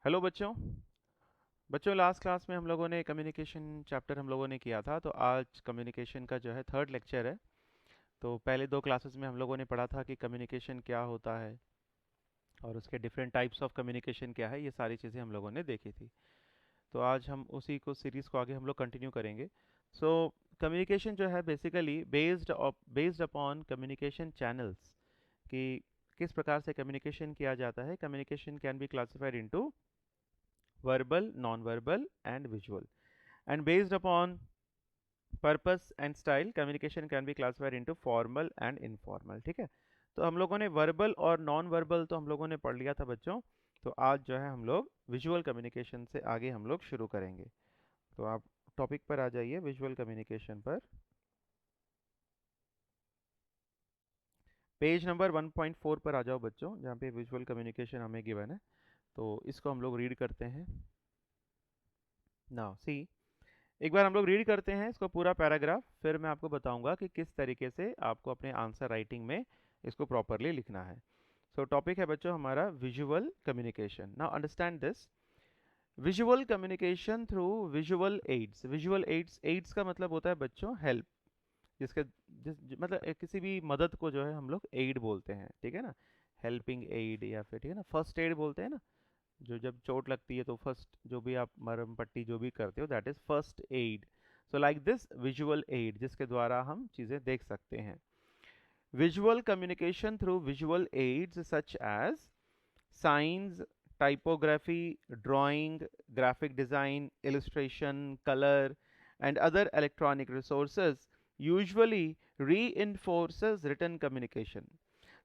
Hello बच्चों। Last class में हम लोगों ने कम्युनिकेशन चैप्टर हम लोगों ने किया था, तो आज कम्युनिकेशन का जो है थर्ड लेक्चर है। तो पहले दो क्लासेस में हम लोगों ने पढ़ा था कि कम्युनिकेशन क्या होता है और उसके डिफरेंट टाइप्स ऑफ कम्युनिकेशन क्या है, ये सारी चीज़ें हम लोगों ने देखी थी। तो आज हम उसी को सीरीज़ को आगे हम लोग कंटिन्यू करेंगे। सो कम्युनिकेशन जो है basically based upon communication channels, कि किस प्रकार से कम्युनिकेशन किया जाता है। Communication can be classified into verbal, non-verbal and visual, and based upon purpose and style communication can be classified into formal and informal। ठीक है, तो हम लोगों ने वर्बल और नॉन वर्बल तो हम लोगों ने पढ़ लिया था बच्चों। तो आज जो है हम लोग विजुअल कम्युनिकेशन से आगे हम लोग शुरू करेंगे। तो आप टॉपिक पर आ जाइए, विजुअल कम्युनिकेशन पर। पेज नंबर 1.4 पर आ जाओ बच्चों, जहाँ पे विजुअल कम्युनिकेशन हमें गिवन है। तो इसको हम लोग रीड करते हैं। नाउ सी, एक बार हम लोग रीड करते हैं इसको पूरा पैराग्राफ, फिर मैं आपको बताऊंगा कि किस तरीके से आपको अपने आंसर राइटिंग में इसको प्रॉपरली लिखना है। सो टॉपिक है बच्चों हमारा visual communication. Now understand this. Visual communication through visual aids. Visual aids, aids का मतलब होता है बच्चों हेल्प, जिसके मतलब किसी भी मदद को जो है हम लोग एड बोलते हैं, ठीक है ना। हेल्पिंग एड, या फिर ठीक है ना फर्स्ट एड बोलते हैं ना। जो जब चोट लगती है तो फर्स्ट जो भी आप मरहम पट्टी जो भी करते हो, that is first aid. So like this visual aid, जिसके द्वारा हम चीज़ें देख सकते हैं। Visual communication through visual aids such as signs, typography, drawing, graphic design, illustration, color, and other electronic resources usually reinforces written communication.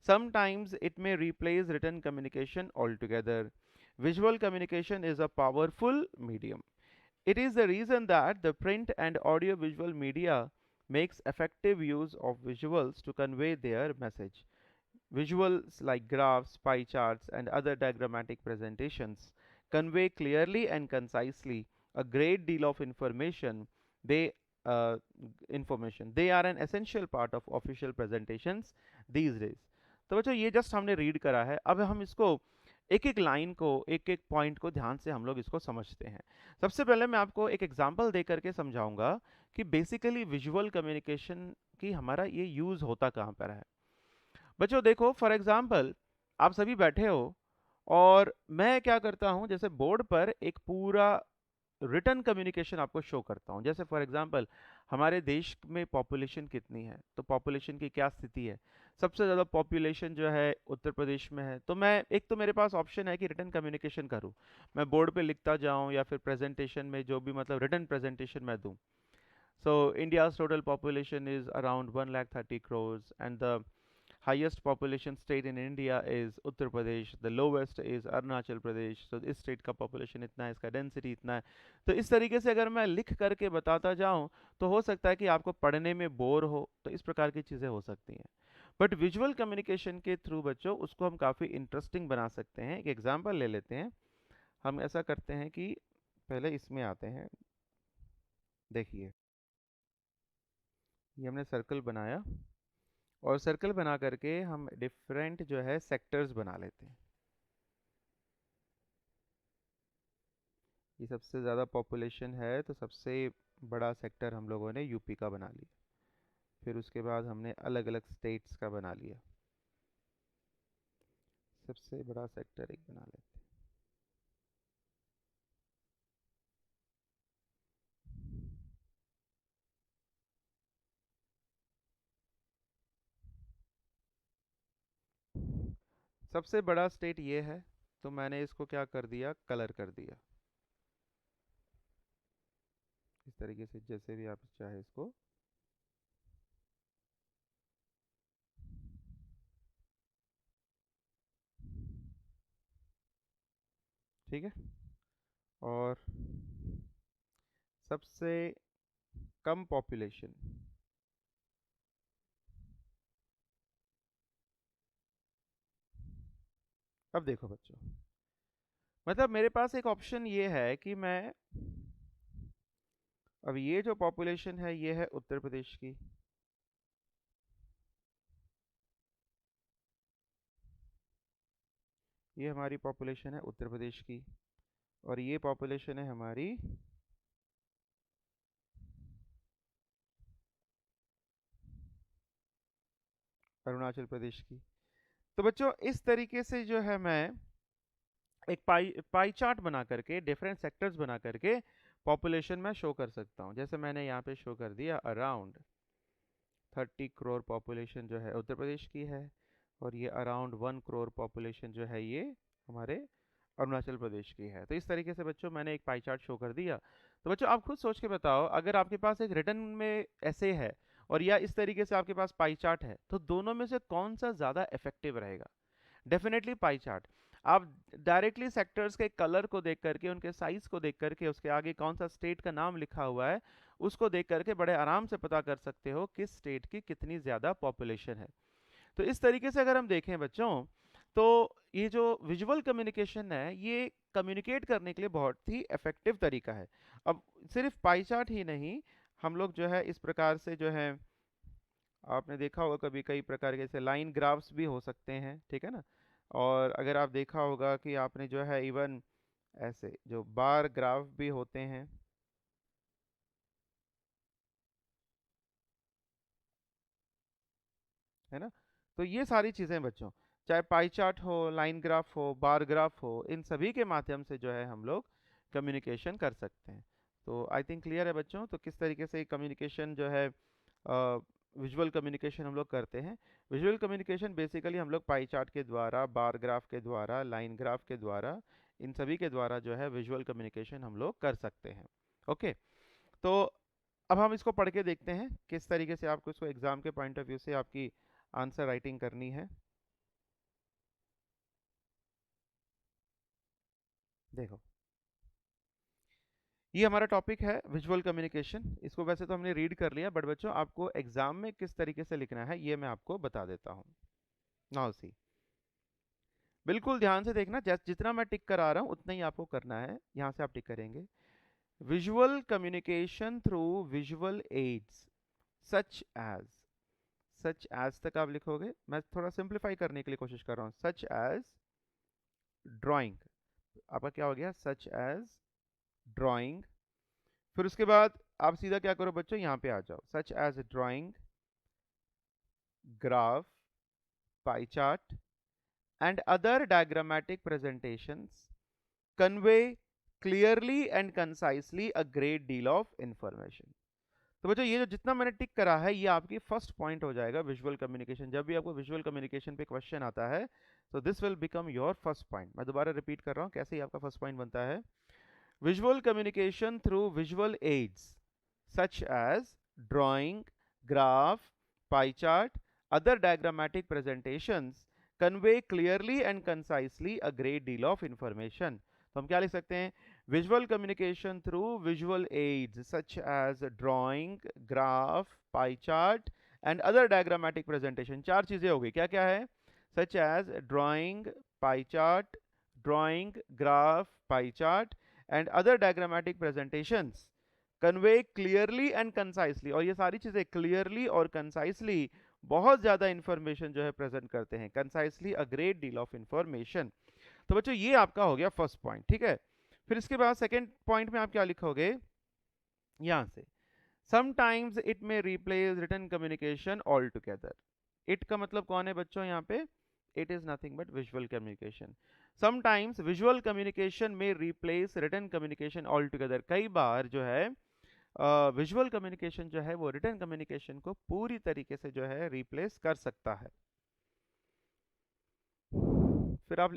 Sometimes it may replace written communication altogether. Visual communication is a powerful medium. It is the reason that the print and audiovisual media makes effective use of visuals to convey their message. Visuals like graphs, pie charts, and other diagrammatic presentations convey clearly and concisely a great deal of information. They uh, They are an essential part of official presentations these days. तो बच्चों ये just हमने read करा है, अब हम इसको एक एक लाइन को, एक एक पॉइंट को ध्यान से हम लोग इसको समझते हैं। सबसे पहले मैं आपको एक एग्जांपल दे करके समझाऊंगा कि बेसिकली विजुअल कम्युनिकेशन की हमारा ये यूज होता कहाँ पर है। बच्चों देखो, फॉर एग्जाम्पल आप सभी बैठे हो और मैं क्या करता हूं, जैसे बोर्ड पर एक पूरा रिटर्न कम्युनिकेशन आपको शो करता हूं। जैसे फॉर एग्जांपल हमारे देश में पॉपुलेशन कितनी है, तो पॉपुलेशन की क्या स्थिति है। सबसे ज़्यादा पॉपुलेशन जो है उत्तर प्रदेश में है, तो मैं एक तो मेरे पास ऑप्शन है कि रिटर्न कम्युनिकेशन करूं, मैं बोर्ड पे लिखता जाऊं या फिर प्रेजेंटेशन में जो भी मतलब रिटर्न प्रेजेंटेशन मैं दूं। सो India's total population is around 1,30 crores and the highest population state in India is Uttar Pradesh, the lowest is Arunachal Pradesh। तो इस स्टेट का पॉपुलेशन इतना है, इसका डेंसिटी इतना है। तो इस तरीके से अगर मैं लिख करके बताता जाऊं तो हो सकता है कि आपको पढ़ने में बोर हो, तो इस प्रकार की चीज़ें हो सकती हैं। बट विजुअल कम्युनिकेशन के थ्रू बच्चों उसको हम काफ़ी इंटरेस्टिंग बना सकते हैं। एक एग्जाम्पल ले लेते हैं। हम ऐसा करते हैं कि पहले इसमें आते हैं। देखिए, ये हमने सर्कल बनाया और सर्कल बना करके हम डिफरेंट जो है सेक्टर्स बना लेते हैं। ये सबसे ज़्यादा पॉपुलेशन है तो सबसे बड़ा सेक्टर हम लोगों ने यूपी का बना लिया। फिर उसके बाद हमने अलग अलग स्टेट्स का बना लिया। सबसे बड़ा सेक्टर एक बना लेते हैं। सबसे बड़ा स्टेट ये है, तो मैंने इसको क्या कर दिया, कलर कर दिया। इस तरीके से जैसे भी आप चाहे इसको। ठीक है, और सबसे कम पॉपुलेशन। अब देखो बच्चों, मतलब मेरे पास एक ऑप्शन ये है कि मैं, अब ये जो पॉपुलेशन है ये है उत्तर प्रदेश की, ये हमारी पॉपुलेशन है उत्तर प्रदेश की। और ये पॉपुलेशन है हमारी अरुणाचल प्रदेश की। तो बच्चों इस तरीके से जो है मैं एक पाई चार्ट बना करके डिफरेंट सेक्टर्स बना करके पॉपुलेशन में शो कर सकता हूँ। जैसे मैंने यहाँ पे शो कर दिया अराउंड 30 करोड़ पॉपुलेशन जो है उत्तर प्रदेश की है, और ये अराउंड 1 करोड़ पॉपुलेशन जो है ये हमारे अरुणाचल प्रदेश की है। तो इस तरीके से बच्चों मैंने एक पाई चार्ट शो कर दिया। तो बच्चों आप खुद सोच के बताओ, अगर आपके पास एक रिटर्न में ऐसे है और या इस तरीके से आपके पास पाई चार्ट है, तो दोनों में से कौन सा ज़्यादा इफेक्टिव रहेगा? Definitely pie chart. आप डायरेक्टली सेक्टर्स के कलर को देख करके, उनके साइज को देख करके, उसके आगे कौन सा स्टेट का नाम लिखा हुआ है उसको देख करके बड़े आराम से पता कर सकते हो किस स्टेट की कितनी ज़्यादा पॉपुलेशन है। तो इस तरीके से अगर हम देखें बच्चों, तो ये जो विजुअल कम्युनिकेशन है ये कम्युनिकेट करने के लिए बहुत ही इफेक्टिव तरीका है। अब सिर्फ पाई चार्ट ही नहीं, हम लोग जो है इस प्रकार से जो है, आपने देखा होगा कभी कई प्रकार के जैसे लाइन ग्राफ्स भी हो सकते हैं, ठीक है ना। और अगर आप देखा होगा कि आपने जो है इवन ऐसे जो बार ग्राफ भी होते हैं, है ना। तो ये सारी चीज़ें बच्चों, चाहे पाई चार्ट हो, लाइन ग्राफ हो, बार ग्राफ हो, इन सभी के माध्यम से जो है हम लोग कम्युनिकेशन कर सकते हैं। तो आई थिंक क्लियर है बच्चों, तो किस तरीके से कम्युनिकेशन जो है विजुअल कम्युनिकेशन हम लोग करते हैं। विजुअल कम्युनिकेशन बेसिकली हम लोग पाई चार्ट के द्वारा, बार ग्राफ के द्वारा, लाइन ग्राफ के द्वारा, इन सभी के द्वारा जो है विजुअल कम्युनिकेशन हम लोग कर सकते हैं। ओके, तो अब हम इसको पढ़ के देखते हैं किस तरीके से आपको इसको एग्जाम के पॉइंट ऑफ व्यू से आपकी आंसर राइटिंग करनी है। देखो, ये हमारा टॉपिक है विजुअल कम्युनिकेशन। इसको वैसे तो हमने रीड कर लिया, बट बच्चों आपको एग्जाम में किस तरीके से लिखना है ये मैं आपको बता देता हूँ। नाउ सी, बिल्कुल ध्यान से देखना, जैसे जितना मैं टिक करा रहा हूँ उतना ही आपको करना है। यहाँ से आप टिक करेंगे, visual communication through visual aids such as, such as तक आप लिखोगे। मैं थोड़ा सिंप्लीफाई करने के लिए कोशिश कर रहा हूँ। सच एज ड्राइंग, आपका क्या हो गया? Such as drawing. फिर उसके बाद आप सीधा क्या करो बच्चों, यहाँ पे आ जाओ, such as drawing, graph, pie chart and other diagrammatic presentations convey clearly and concisely a great deal of information. तो बच्चों ये जो जितना मैंने टिक करा है ये आपकी फर्स्ट पॉइंट हो जाएगा विजुअल कम्युनिकेशन। जब भी आपको विजुअल कम्युनिकेशन पे क्वेश्चन आता है तो this will become your first point. मैं दोबारा रिपीट कर रहा हूँ कैसे ही आपका फर्स्ट पॉइंट बनता है। Visual communication through visual ads such as drawing, graph, pie chart, other diagrammatic presentations convey clearly and concisely a great deal of information। तो हम क्या लिख सकते हैं? Visual communication through visual aids such as drawing, graph, pie chart and other diagrammatic presentation। चार चीजें हो गई, क्या क्या है? Such as drawing, pie chart, drawing, graph, pie chart and other diagrammatic presentations convey clearly and concisely. और ये सारी चीजें क्लियरली और कंसाइसली बहुत ज्यादा इंफॉर्मेशन जो है प्रेजेंट करते हैं। Concisely a great deal of information. तो बच्चों ये आपका हो गया फर्स्ट पॉइंट, ठीक है। फिर इसके बाद सेकंड पॉइंट में आप क्या लिखोगे? यहां से sometimes it may replace written communication altogether. It का मतलब कौन है बच्चों यहाँ पे? It is nothing but visual communication. Sometimes visual communication may replace written communication altogether. कई बार जो है विजुअल कम्युनिकेशन जो है वो रिटन कम्युनिकेशन को पूरी तरीके से जो है रिप्लेस कर सकता है। फिर आप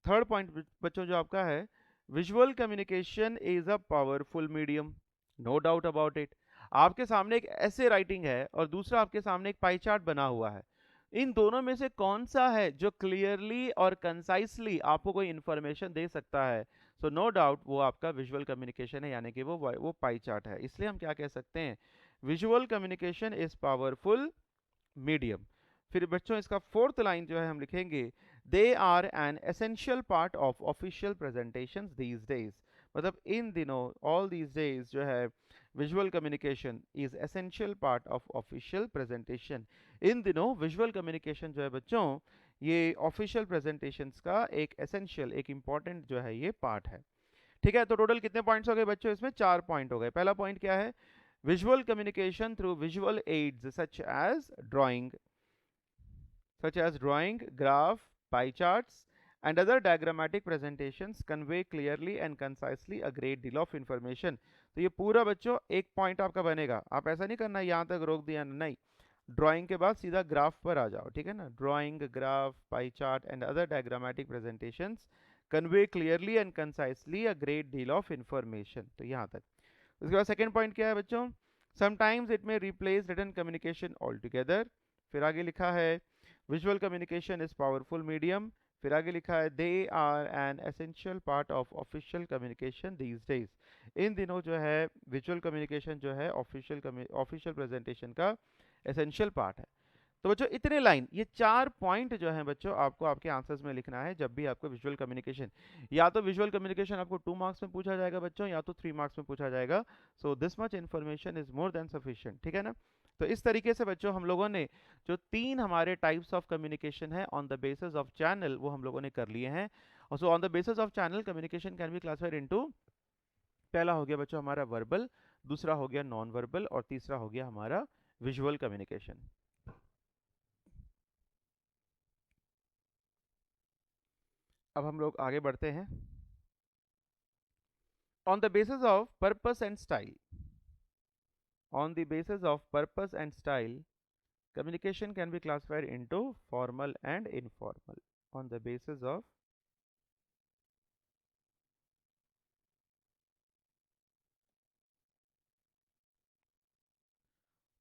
थर्ड पॉइंट बच्चों जो आपका है, visual communication is a powerful medium, no doubt about it. आपके सामने एक ऐसे राइटिंग है और दूसरा आपके सामने एक पाई चार्ट बना हुआ है। इन दोनों में से कौन सा है जो क्लियरली और कंसाइसली आपको कोई इंफॉर्मेशन दे सकता है? सो नो डाउट वो आपका विजुअल कम्युनिकेशन है, यानी कि वो पाई चार्ट है। इसलिए हम क्या कह सकते हैं? Visual communication is powerful medium. फिर बच्चों इसका फोर्थ लाइन जो है हम लिखेंगे, they are an essential part of official presentations these days. मतलब इन दिनों, ऑल दीज डेज जो है visual communication is essential part of official presentation. इन दिनों विजुअल कम्युनिकेशन जो है बच्चों ये ऑफिशियल प्रेजेंटेशंस का एक एसेंशियल, एक इम्पॉर्टेंट जो है ये पार्ट है, ठीक है, तो टोटल कितने पॉइंट्स हो गए बच्चों? इसमें 4 पॉइंट हो गए। पहला पॉइंट क्या है? Visual communication through visual aids such as drawing, graph, pie charts, and other diagrammatic presentations convey clearly and concisely a great deal of information। तो ये पूरा बच्चों एक पॉइंट आपका बनेगा। आप ऐसा नहीं करना यहाँ तक रोक दिया, नहीं, ड्राइंग के बाद सीधा ग्राफ पर आ जाओ, ठीक है ना। Drawing, graph, pie chart and other diagrammatic presentations convey clearly and concisely a great deal of information. तो यहाँ तक। उसके बाद सेकंड पॉइंट क्या है बच्चों? Sometimes it may replace written communication altogether. फिर आगे लिखा है visual communication is powerful medium. फिर आगे लिखा है they are an essential part of official communication these days. इन दिनों जो है विजुअल कम्युनिकेशन जो है ऑफिशियल प्रेजेंटेशन का एसेंशियल पार्ट है। तो बच्चों इतने लाइन, ये 4 पॉइंट जो हैं बच्चों आपको आपके आंसर्स में लिखना है जब भी आपको विजुअल कम्युनिकेशन, या तो विजुअल कम्युनिकेशन आपको 2 मार्क्स में पूछा जाएगा बच्चों, या तो 3 मार्क्स में पूछा जाएगा। So this much information is more than sufficient, ठीक है ना। तो इस तरीके से बच्चों हम लोगों ने जो 3 हमारे टाइप्स ऑफ कम्युनिकेशन है on the basis of channel, वो हम लोगों ने कर लिए हैं। और so on the basis of channel communication can be classified into, पहला हो गया बच्चों हमारा वर्बल, दूसरा हो गया नॉन वर्बल, और तीसरा हो गया हमारा विजुअल कम्युनिकेशन। अब हम लोग आगे बढ़ते हैं। On the basis of purpose and style, on the basis of purpose and style, communication can be classified into formal and informal। on the basis of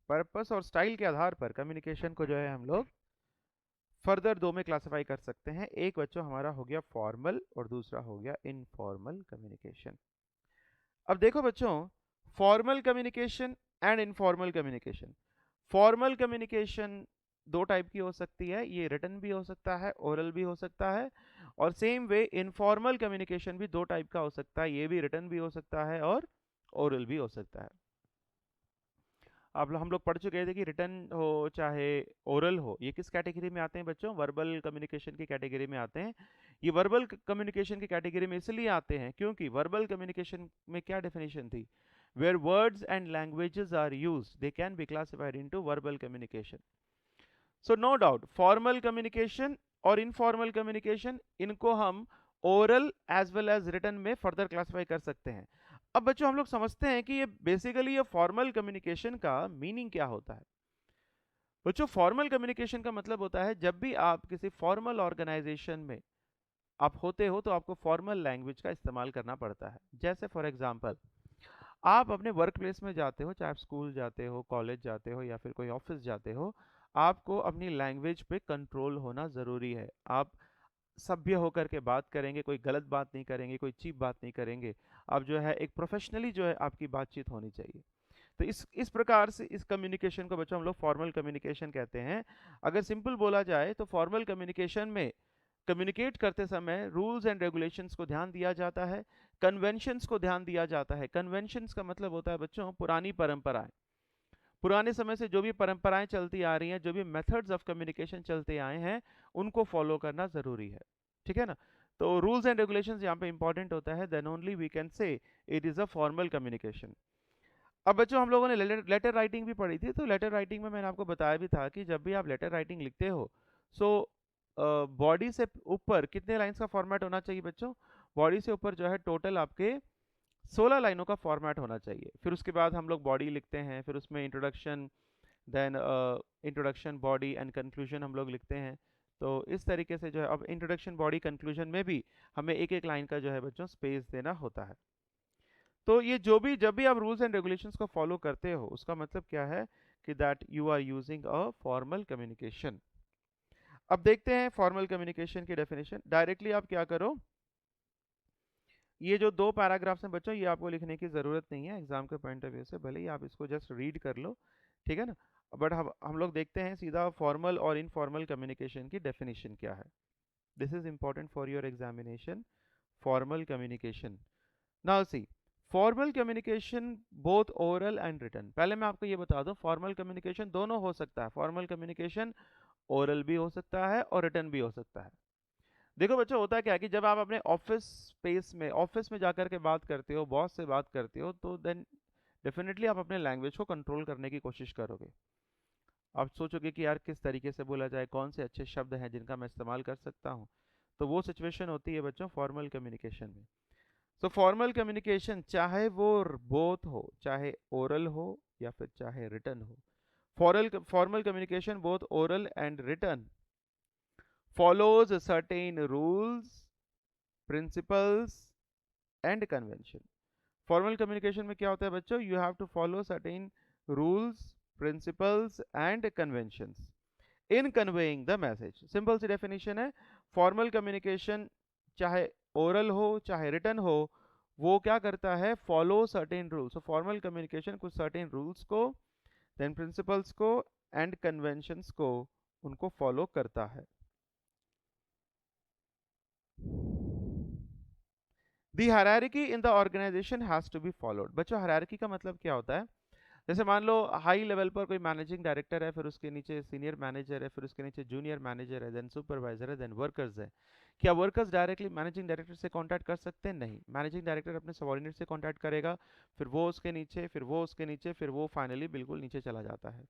purpose और स्टाइल के आधार पर कम्युनिकेशन को जो है हम लोग फर्दर 2 में क्लासिफाई कर सकते हैं। एक बच्चों हमारा हो गया फॉर्मल और दूसरा हो गया इनफॉर्मल कम्युनिकेशन। अब देखो बच्चों, formal communication and informal communication. Formal communication 2 type की हो सकती है, ये रिटन भी हो सकता है, ओरल भी हो सकता है। और सेम वे इनफॉर्मल कम्युनिकेशन भी 2 टाइप का हो सकता है, ये भी रिटन भी हो सकता है और ओरल भी हो सकता है। अब हम लोग पढ़ चुके थे कि रिटन हो चाहे ओरल हो, ये किस कैटेगरी में आते हैं बच्चों? वर्बल कम्युनिकेशन की कैटेगरी में आते हैं। ये वर्बल कम्युनिकेशन की कैटेगरी में इसलिए आते हैं क्योंकि वर्बल कम्युनिकेशन में क्या डेफिनेशन थी? where words and languages are used they can be classified into verbal communication। so no doubt formal communication और informal communication, इनको हम oral as well as written में further classify कर सकते हैं। अब बच्चों हम लोग समझते हैं कि ये बेसिकली ये फॉर्मल कम्युनिकेशन का मीनिंग क्या होता है। बच्चों फॉर्मल कम्युनिकेशन का मतलब होता है जब भी आप किसी फॉर्मल ऑर्गेनाइजेशन में आप होते हो तो आपको फॉर्मल लैंग्वेज का इस्तेमाल करना पड़ता है। जैसे फॉर एग्जांपल आप अपने वर्क प्लेस में जाते हो, चाहे आप स्कूल जाते हो, कॉलेज जाते हो या फिर कोई ऑफिस जाते हो, आपको अपनी लैंग्वेज पे कंट्रोल होना ज़रूरी है। आप सभ्य होकर के बात करेंगे, कोई गलत बात नहीं करेंगे, कोई चीप बात नहीं करेंगे। आप जो है एक प्रोफेशनली जो है आपकी बातचीत होनी चाहिए। तो इस प्रकार से इस कम्युनिकेशन को बच्चों हम लोग फॉर्मल कम्युनिकेशन कहते हैं। अगर सिंपल बोला जाए तो फॉर्मल कम्युनिकेशन में कम्युनिकेट करते समय रूल्स एंड रेगुलेशंस को ध्यान दिया जाता है, कन्वेंशंस को ध्यान दिया जाता है। कन्वेंशंस का मतलब होता है बच्चों पुरानी परंपराएं, पुराने समय से जो भी परंपराएं चलती आ रही हैं, जो भी मेथड्स ऑफ कम्युनिकेशन चलते आए हैं, उनको फॉलो करना जरूरी है, ठीक है ना। तो रूल्स एंड रेगुलेशंस यहाँ पे इंपॉर्टेंट होता है, then only we can say it is a formal communication. अब बच्चों हम लोगों ने लेटर राइटिंग भी पढ़ी थी, तो लेटर राइटिंग में मैंने आपको बताया भी था कि जब भी आप लेटर राइटिंग लिखते हो, सो बॉडी से ऊपर कितने लाइंस का फॉर्मेट होना चाहिए बच्चों? बॉडी से ऊपर जो है टोटल आपके 16 लाइनों का फॉर्मेट होना चाहिए। फिर उसके बाद हम लोग बॉडी लिखते हैं, फिर उसमें introduction, then introduction, body and conclusion हम लोग लिखते हैं। तो इस तरीके से जो है अब इंट्रोडक्शन, बॉडी, कंक्लूजन में भी हमें एक एक लाइन का जो है बच्चों स्पेस देना होता है। तो ये जब भी आप रूल्स एंड रेगुलेशंस को फॉलो करते हो, उसका मतलब क्या है कि that you are using a formal communication. अब देखते हैं फॉर्मल कम्युनिकेशन की डेफिनेशन। डायरेक्टली आप क्या करो, ये जो 2 पैराग्राफ्स हैं बच्चों, ये आपको लिखने की ज़रूरत नहीं है एग्जाम के पॉइंट ऑफ व्यू से, भले ही आप इसको जस्ट रीड कर लो, ठीक है ना। बट हम लोग देखते हैं सीधा फॉर्मल और इनफॉर्मल कम्युनिकेशन की डेफिनेशन क्या है। This is important for your examination. Formal communication, now see, formal communication both oral and written. पहले मैं आपको ये बता दूं, फॉर्मल कम्युनिकेशन दोनों हो सकता है। फॉर्मल कम्युनिकेशन ओरल भी हो सकता है और रिटन भी हो सकता है। देखो बच्चों, होता क्या है कि जब आप अपने ऑफिस स्पेस में, ऑफिस में जाकर के बात करते हो, बॉस से बात करते हो, तो देन डेफिनेटली आप अपने लैंग्वेज को कंट्रोल करने की कोशिश करोगे। आप सोचोगे कि यार किस तरीके से बोला जाए, कौन से अच्छे शब्द हैं जिनका मैं इस्तेमाल कर सकता हूँ। तो वो सिचुएशन होती है बच्चों फॉर्मल कम्युनिकेशन में। सो फॉर्मल कम्युनिकेशन चाहे वो बोथ हो, चाहे ओरल हो या फिर चाहे रिटन हो, formal communication both oral and written follows certain rules, principles and convention। Formal communication में क्या होता है बच्चों, you have to follow certain rules, principles and conventions in conveying the message. Simple सी डेफिनेशन है, फॉर्मल कम्युनिकेशन चाहे ओरल हो चाहे रिटन हो, वो क्या करता है, follow certain rules. Formal communication कुछ सर्टेन रूल्स को, देन प्रिंसिपल्स को एंड कन्वेंशंस को, उनको फॉलो करता है। The hierarchy in the organisation has to be followed. बच्चों हायरार्की का मतलब क्या होता है, जैसे मान लो हाई लेवल पर कोई मैनेजिंग डायरेक्टर है, फिर उसके नीचे सीनियर मैनेजर है, फिर उसके नीचे जूनियर मैनेजर है, देन सुपरवाइजर है, देन वर्कर्स है। क्या वर्कर्स डायरेक्टली मैनेजिंग डायरेक्टर से कांटेक्ट कर सकते हैं? नहीं, मैनेजिंग डायरेक्टर अपने सबॉर्डिनेट से कांटेक्ट करेगा, फिर वो उसके नीचे, फिर वो उसके नीचे, फिर वो फाइनली बिल्कुल नीचे चला जाता है।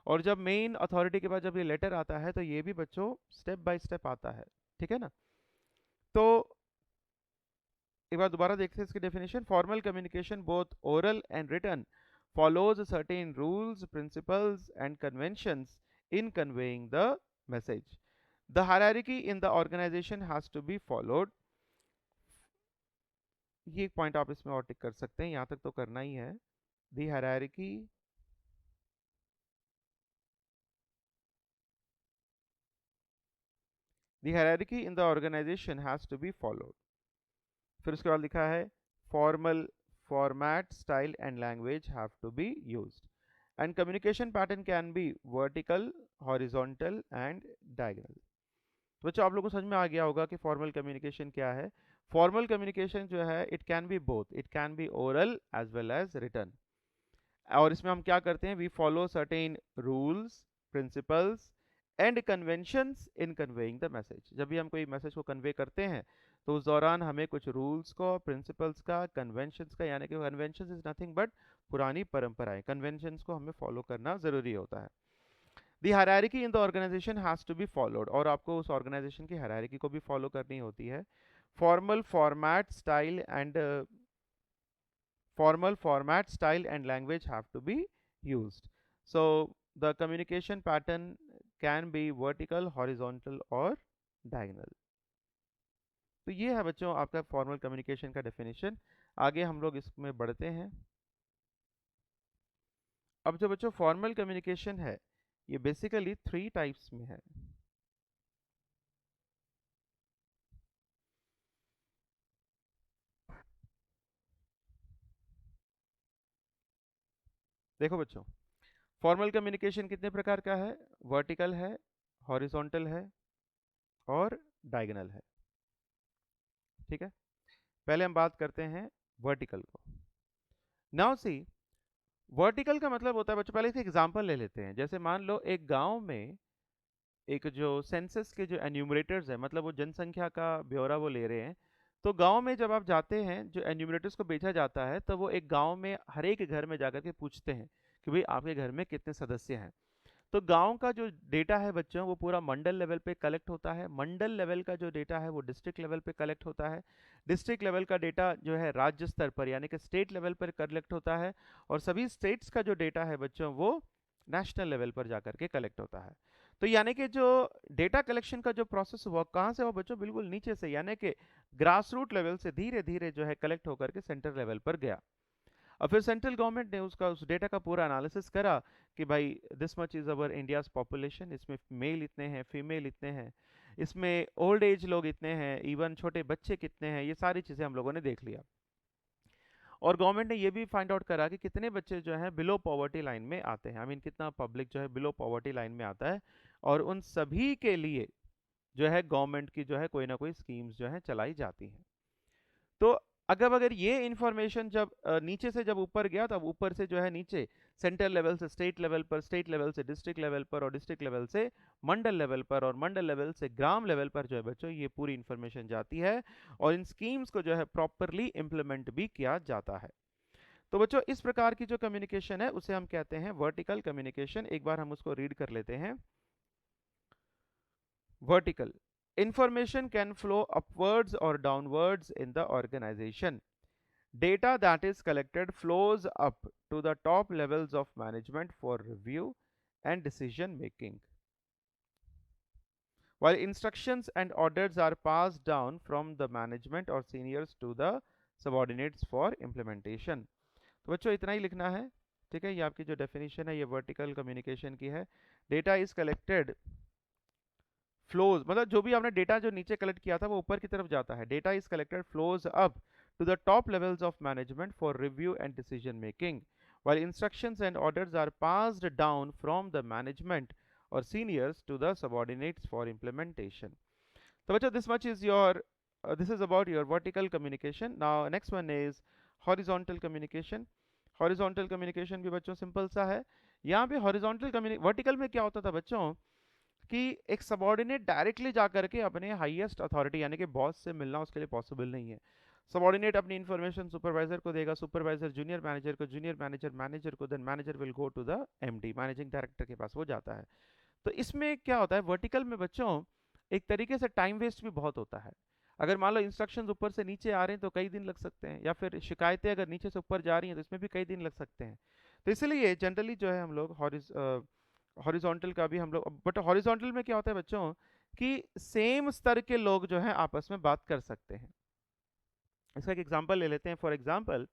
और जब मेन अथॉरिटी के पास जब ये लेटर आता है, तो ये भी बच्चों स्टेप बाय स्टेप आता है, ठीक है ना। तो एक बार दोबारा देखते हैं इसकी definition. Formal communication both oral and written follows certain rules, principles and conventions in conveying the message. The hierarchy in the organization has to be followed। ये एक पॉइंट आप इसमें और टिक कर सकते हैं, यहां तक तो करना ही है। The hierarchy in the organization has to be followed। फिर उसके बाद लिखा है formal format style and language have to be used and communication pattern can be vertical, horizontal and diagonal. तो बच्चों आप लोगों को समझ में आ गया होगा कि फॉर्मल कम्युनिकेशन क्या है। फॉर्मल कम्युनिकेशन जो है, it can be both, it can be oral as well as written. और इसमें हम क्या करते हैं, we follow certain rules, principles and conventions in conveying the message. जब भी हम कोई मैसेज को कन्वे करते हैं, तो उस दौरान हमें कुछ रूल्स को, प्रिंसिपल्स का, कन्वेंशंस का, यानी कि कन्वेंशंस इज नथिंग बट पुरानी परंपराएं, कन्वेंशंस को हमें फॉलो करना जरूरी होता है। The hierarchy in the organisation has to be followed, और आपको उस ऑर्गेनाइजेशन की हायरार्की को भी फॉलो करनी होती है। Formal format style and formal format, style and language have to be used. So the communication pattern can be vertical, horizontal or diagonal। तो ये है बच्चों आपका फॉर्मल कम्युनिकेशन का डेफिनेशन। आगे हम लोग इसमें बढ़ते हैं। अब जो बच्चों फॉर्मल कम्युनिकेशन है, ये बेसिकली 3 टाइप्स में है। देखो बच्चों, फॉर्मल कम्युनिकेशन कितने प्रकार का है, वर्टिकल है, हॉरिजॉन्टल है और डायगोनल है, ठीक है। पहले हम बात करते हैं वर्टिकल को। नाउ सी, वर्टिकल का मतलब होता है बच्चों, पहले से एग्जांपल ले लेते हैं। जैसे मान लो एक गांव में एक जो सेंसस के जो एन्यूमरेटर्स है, मतलब वो जनसंख्या का ब्यौरा वो ले रहे हैं। तो गांव में जब आप जाते हैं, जो एन्यूमरेटर्स को बेचा जाता है, तो वो एक गांव में हर एक घर में जाकर के पूछते हैं कि भाई आपके घर में कितने सदस्य हैं। तो गांव का जो डेटा है बच्चों, वो पूरा मंडल लेवल पे कलेक्ट होता है। मंडल लेवल का जो डेटा है वो डिस्ट्रिक्ट लेवल पे कलेक्ट होता है। डिस्ट्रिक्ट लेवल का डेटा जो है राज्य स्तर पर यानी कि स्टेट लेवल पर कलेक्ट होता है। और सभी स्टेट्स का जो डेटा है बच्चों, वो नेशनल लेवल पर जाकर के कलेक्ट होता है। तो यानी कि जो डेटा कलेक्शन का जो प्रोसेस हुआ, कहाँ से हुआ बच्चों, बिल्कुल नीचे से, यानी कि ग्रास रूट लेवल से धीरे धीरे जो है कलेक्ट होकर के सेंटर लेवल पर गया। और फिर सेंट्रल गवर्नमेंट ने उसका उस डेटा का पूरा एनालिसिस करा कि भाई this much is our India's population, इसमें मेल इतने हैं, फीमेल इतने हैं, इसमें ओल्ड एज लोग इतने हैं, इवन छोटे बच्चे कितने हैं, ये सारी चीज़ें हम लोगों ने देख लिया। और गवर्नमेंट ने ये भी फाइंड आउट करा कि कितने बच्चे जो हैं बिलो पॉवर्टी लाइन में आते हैं, आई मीन कितना पब्लिक जो है बिलो पॉवर्टी लाइन में आता है। और उन सभी के लिए जो है गवर्नमेंट की जो है कोई ना कोई स्कीम्स जो है चलाई जाती हैं। तो अगर ये इंफॉर्मेशन जब नीचे से जब ऊपर गया, तब ऊपर से जो है नीचे सेंट्रल लेवल से स्टेट लेवल पर, स्टेट लेवल से डिस्ट्रिक्ट लेवल पर, और डिस्ट्रिक्ट लेवल से मंडल लेवल पर, और मंडल लेवल से ग्राम लेवल पर जो है बच्चों ये पूरी इंफॉर्मेशन जाती है, और इन स्कीम्स को जो है प्रॉपरली इम्प्लीमेंट भी किया जाता है। तो बच्चों इस प्रकार की जो कम्युनिकेशन है उसे हम कहते हैं वर्टिकल कम्युनिकेशन। एक बार हम उसको रीड कर लेते हैं। Vertical, information can flow upwards or downwards in the organization. Data that is collected flows up to the top levels of management for review and decision making, while instructions and orders are passed down from the management or seniors to the subordinates for implementation. तो बच्चों इतना ही लिखना है, ठीक है। ये आपकी जो डेफिनेशन है ये वर्टिकल कम्युनिकेशन की है। डेटा इज कलेक्टेड फ्लोज, मतलब जो भी आपने डेटा जो नीचे कलेक्ट किया था वो ऊपर की तरफ जाता है। Data is collected flows up to the top levels of management for review and decision making, while instructions and orders are passed down from the management or seniors to the subordinates for implementation. So bachcho, this much is your this is about your vertical communication. Now next one is horizontal communication. horizontal communication भी बच्चों simple सा है। यहाँ पे horizontal vertical में क्या होता था बच्चों कि एक सबॉर्डिनेट डायरेक्टली जाकर के अपने हाईएस्ट अथॉरिटी यानी कि बॉस से मिलना उसके लिए पॉसिबल नहीं है। सबॉर्डिनेट अपनी इन्फॉर्मेशन सुपरवाइजर को देगा, सुपरवाइजर जूनियर मैनेजर को, जूनियर मैनेजर मैनेजर को, then manager will go to the MD, managing director के पास वो जाता है। तो इसमें क्या होता है वर्टिकल में बच्चों, एक तरीके से टाइम वेस्ट भी बहुत होता है। अगर मान लो इंस्ट्रक्शंस ऊपर से नीचे आ रहे हैं तो कई दिन लग सकते हैं, या फिर शिकायतें अगर नीचे से ऊपर जा रही हैं तो इसमें भी कई दिन लग सकते हैं। तो इसलिए जनरली जो है हम लोग हॉरिजॉन्टल का भी हम लोग, बट हॉरिजॉन्टल में क्या होता है बच्चों कि सेम स्तर के लोग जो हैं आपस में बात कर सकते हैं। इसका एक एग्जांपल ले लेते हैं। For example,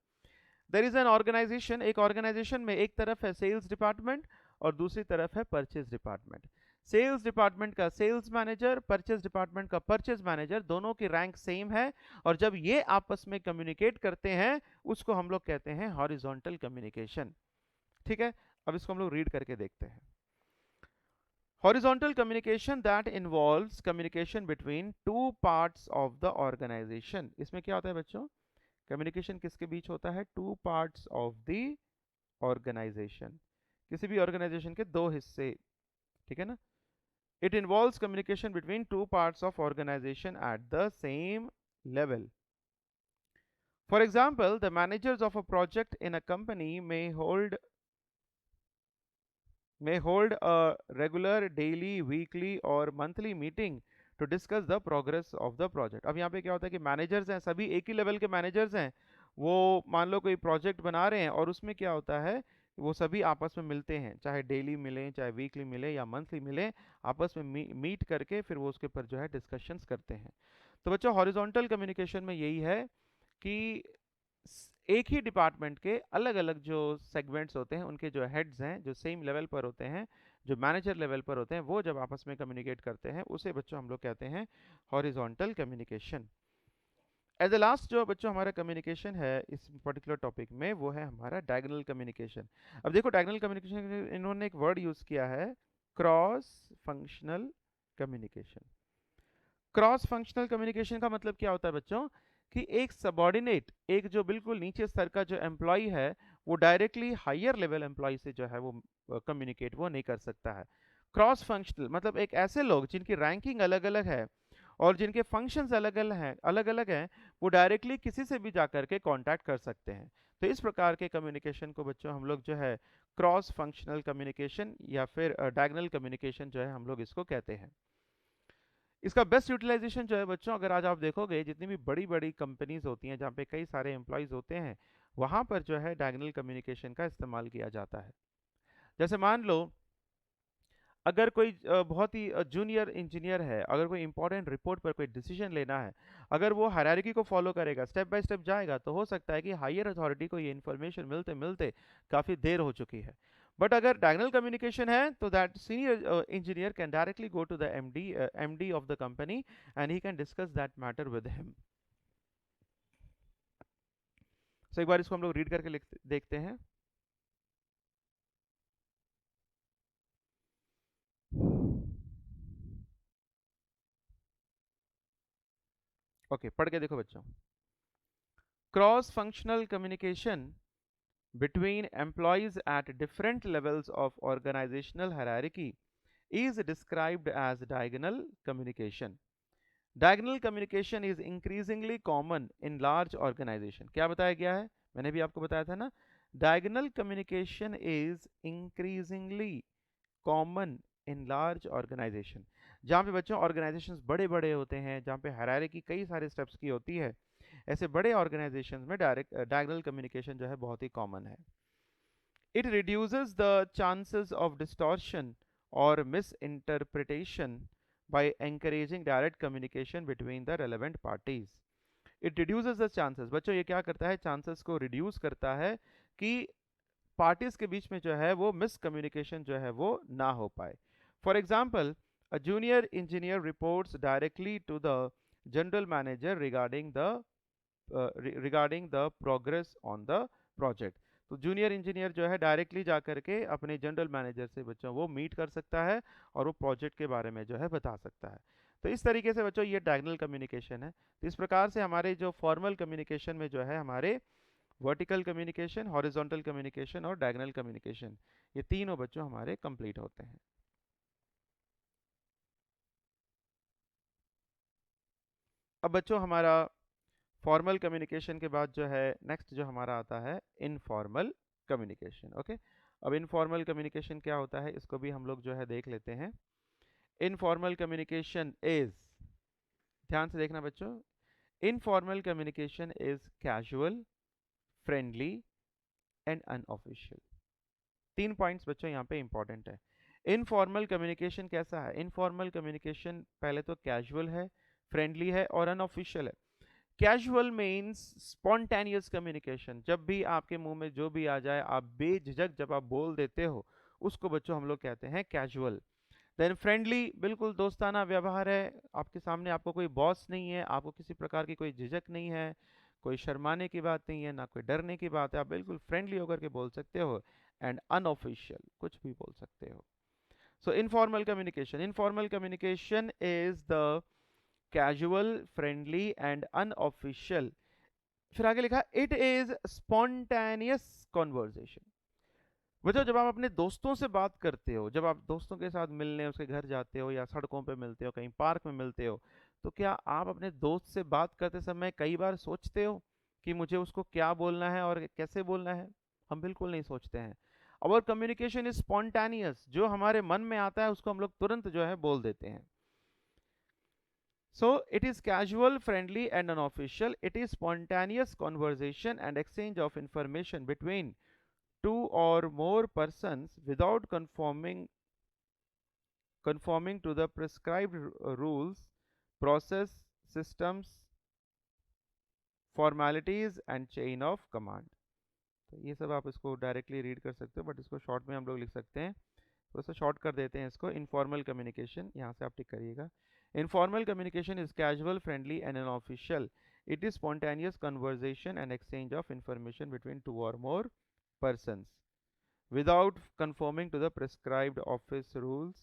there is an organization, एक ऑर्गेनाइजेशन में एक तरफ है सेल्स डिपार्टमेंट और दूसरी तरफ है परचेज डिपार्टमेंट। सेल्स डिपार्टमेंट का सेल्स मैनेजर, परचेज डिपार्टमेंट का परचेज मैनेजर, दोनों की रैंक सेम है, और जब ये आपस में कम्युनिकेट करते हैं उसको हम लोग कहते हैं हॉरिजॉन्टल कम्युनिकेशन। ठीक है, अब इसको हम लोग रीड करके देखते हैं। Horizontal communication that involves communication between two parts of the organization. इसमें क्या होता है बच्चों, कम्युनिकेशन किसके बीच होता है, two parts of the organization, किसी भी ऑर्गेनाइजेशन के दो हिस्से, ठीक है ना। It involves communication between two parts of organization at the same level. For example, the managers of a project in a company may hold a regular daily, weekly or monthly meeting to discuss the progress of the project. अब यहाँ पे क्या होता है कि managers हैं, सभी एक ही लेवल के मैनेजर्स हैं, वो मान लो कोई प्रोजेक्ट बना रहे हैं और उसमें क्या होता है वो सभी आपस में मिलते हैं, चाहे डेली मिलें, चाहे वीकली मिले या मंथली मिले, आपस में मीट करके फिर वो उसके ऊपर जो है डिस्कशंस करते हैं। तो बच्चों हॉरिजॉन्टल कम्युनिकेशन में यही है कि एक ही डिपार्टमेंट के अलग अलग जो सेगमेंट्स होते हैं उनके जो हेड्स हैं जो सेम लेवल पर होते हैं, जो मैनेजर लेवल पर होते हैं, वो जब आपस में कम्युनिकेट करते हैं उसे बच्चों हम लोग कहते हैं horizontal communication. As the last जो बच्चों हमारा कम्युनिकेशन है इस पर्टिकुलर टॉपिक में वो है हमारा डायगोनल कम्युनिकेशन। अब देखो डायगोनल कम्युनिकेशन इन्होंने एक वर्ड यूज किया है, cross functional communication. Cross functional communication का मतलब क्या होता है बच्चों कि एक सबॉर्डिनेट, एक जो बिल्कुल नीचे स्तर का जो एम्प्लॉय है वो डायरेक्टली हायर लेवल एम्प्लॉय से जो है वो कम्युनिकेट वो नहीं कर सकता है। क्रॉस फंक्शनल मतलब एक ऐसे लोग जिनकी रैंकिंग अलग अलग है और जिनके फंक्शंस अलग अलग हैं, वो डायरेक्टली किसी से भी जाकर के कांटेक्ट कर सकते हैं। तो इस प्रकार के कम्युनिकेशन को बच्चों हम लोग जो है क्रॉस फंक्शनल कम्युनिकेशन या फिर डायगोनल कम्युनिकेशन जो है हम लोग इसको कहते हैं। इसका बेस्ट यूटिलाइजेशन जो है बच्चों, अगर आज आप देखोगे जितनी भी बड़ी बड़ी कंपनीज होती हैं जहाँ पे कई सारे एम्प्लॉयज होते हैं, वहाँ पर जो है डायगोनल कम्युनिकेशन का इस्तेमाल किया जाता है। जैसे मान लो अगर कोई बहुत ही जूनियर इंजीनियर है, अगर कोई इंपॉर्टेंट रिपोर्ट पर कोई डिसीजन लेना है, अगर वो हायरार्की को फॉलो करेगा, स्टेप बाय स्टेप जाएगा, तो हो सकता है कि हायर अथॉरिटी को ये इन्फॉर्मेशन मिलते मिलते काफ़ी देर हो चुकी है। बट अगर डायगोनल कम्युनिकेशन है तो that senior engineer can directly go to the MD of the company and he can discuss that matter with him. So एक बार इसको हम लोग रीड करके देखते हैं। ओके, पढ़ के देखो बच्चों। Cross functional communication between employees at different levels of organizational hierarchy is described as diagonal communication. Diagonal communication is increasingly common in large organization. क्या बताया गया है? मैंने भी आपको बताया था ना, diagonal communication is increasingly common in large organization. जहाँ पे बच्चों ऑर्गेनाइजेशंस बड़े बड़े होते हैं, जहाँ पे हायरार्की कई सारे स्टेप्स की होती है, ऐसे बड़े ऑर्गेनाइजेशंस में डायगोनल कम्युनिकेशन जो है बहुत ही कॉमन है. It reduces the chances of distortion or misinterpretation by encouraging direct communication between the relevant parties. It reduces the chances. बच्चों ये क्या करता है, chances को reduce करता है कि parties के बीच में जो है वो miscommunication जो है वो ना हो पाए. For example, a junior engineer reports directly to the general manager regarding the progress on the project. तो जूनियर इंजीनियर जो है डायरेक्टली जा करके अपने जनरल मैनेजर से बच्चों वो मीट कर सकता है और वो प्रोजेक्ट के बारे में जो है बता सकता है. तो इस तरीके से बच्चों ये डायगोनल कम्युनिकेशन है. तो इस प्रकार से हमारे जो फॉर्मल कम्युनिकेशन में जो है हमारे वर्टिकल कम्युनिकेशन, हॉरिजॉन्टल कम्युनिकेशन और डायगोनल कम्युनिकेशन, ये तीनों बच्चों हमारे कंप्लीट होते हैं. अब बच्चों हमारा फॉर्मल कम्युनिकेशन के बाद जो है नेक्स्ट जो हमारा आता है इनफॉर्मल कम्युनिकेशन. ओके, अब इनफॉर्मल कम्युनिकेशन क्या होता है इसको भी हम लोग जो है देख लेते हैं. इनफॉर्मल कम्युनिकेशन इज, ध्यान से देखना बच्चों, informal communication is casual, friendly and unofficial. तीन पॉइंट्स बच्चों यहाँ पे इंपॉर्टेंट है. इनफॉर्मल कम्युनिकेशन कैसा है? इनफॉर्मल कम्युनिकेशन पहले तो कैजुअल है, फ्रेंडली है और अनऑफिशियल है. Casual means spontaneous communication. जब भी आपके मुंह में जो भी आ जाए आप बेझिझक जब आप बोल देते हो उसको बच्चों हम लोग कहते हैं कैजुअल. देन फ्रेंडली, बिल्कुल दोस्ताना व्यवहार है, आपके सामने आपको कोई बॉस नहीं है, आपको किसी प्रकार की कोई झिझक नहीं है, कोई शर्माने की बात नहीं है, ना कोई डरने की बात है, आप बिल्कुल फ्रेंडली होकर के बोल सकते हो. एंड अनऑफिशियल, कुछ भी बोल सकते हो. So informal communication, informal communication is the casual, friendly and unofficial. फिर आगे लिखा इट इज स्पॉन्टेनियस कॉन्वर्जेशन. बच्चों जब आप अपने दोस्तों से बात करते हो, जब आप दोस्तों के साथ मिलने उसके घर जाते हो या सड़कों पे मिलते हो, कहीं पार्क में मिलते हो, तो क्या आप अपने दोस्त से बात करते समय कई बार सोचते हो कि मुझे उसको क्या बोलना है और कैसे बोलना है? हम बिल्कुल नहीं सोचते हैं. और कम्युनिकेशन इज स्पॉन्टेनियस, जो हमारे मन में आता है उसको हम लोग तुरंत जो है बोल देते हैं. So it is casual, friendly and unofficial. It is spontaneous conversation and exchange of information between two or more persons without conforming to the prescribed rules, process, systems, formalities and chain of command. तो ये सब आप इसको directly read कर सकते हो, but इसको short में हम लोग लिख सकते हैं. थोड़ा सा शॉर्ट कर देते हैं इसको. इनफॉर्मल कम्युनिकेशन यहाँ से आप टिक करिएगा. Informal communication is casual, friendly and unofficial. It is spontaneous conversation and exchange of information between two और मोर persons without conforming to the prescribed office rules.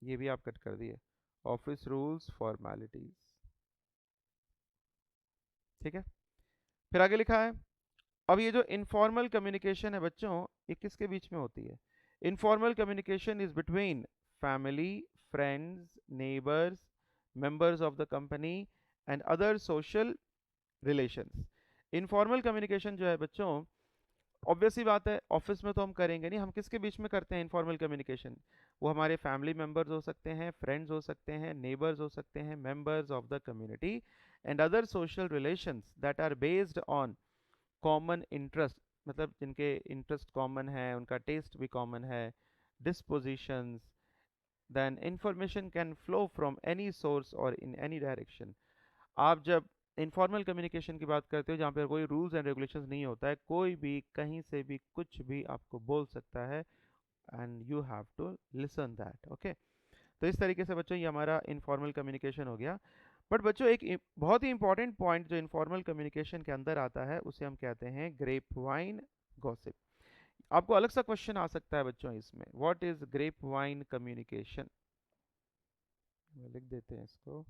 ये भी आप कट कर दिए. Office rules, formalities. ठीक है, फिर आगे लिखा है. अब ये जो इनफॉर्मल कम्युनिकेशन है बच्चों, ये किसके बीच में होती है? Informal communication is between family, friends, neighbours, members of the company and other social relations. Informal communication जो है बच्चों, ऑब्वियस सी बात है ऑफिस में तो हम करेंगे नहीं. हम किसके बीच में करते हैं इनफॉर्मल कम्युनिकेशन? वो हमारे फैमिली मेंबर्स हो सकते हैं, फ्रेंड्स हो सकते हैं, नेबर्स हो सकते हैं, members of the community and other social relations that are based on common interest. मतलब जिनके इंटरेस्ट कॉमन है, उनका टेस्ट भी कॉमन है, dispositions. Then information can flow from any source और इन एनी डायरेक्शन. आप जब इनफॉर्मल कम्युनिकेशन की बात करते हो जहाँ पर कोई रूल्स एंड रेगुलेशंस नहीं होता है, कोई भी कहीं से भी कुछ भी आपको बोल सकता है and you have to listen that. Okay, तो इस तरीके से बच्चों ये हमारा इनफॉर्मल कम्युनिकेशन हो गया. बट बच्चों एक बहुत ही इंपॉर्टेंट पॉइंट जो इनफॉर्मल कम्युनिकेशन के अंदर आता है उसे हम कहते हैं ग्रेप वाइन गॉसिप. आपको अलग सा क्वेश्चन आ सकता है बच्चों इसमें, what is grapevine communication? लिख देते हैं इसको.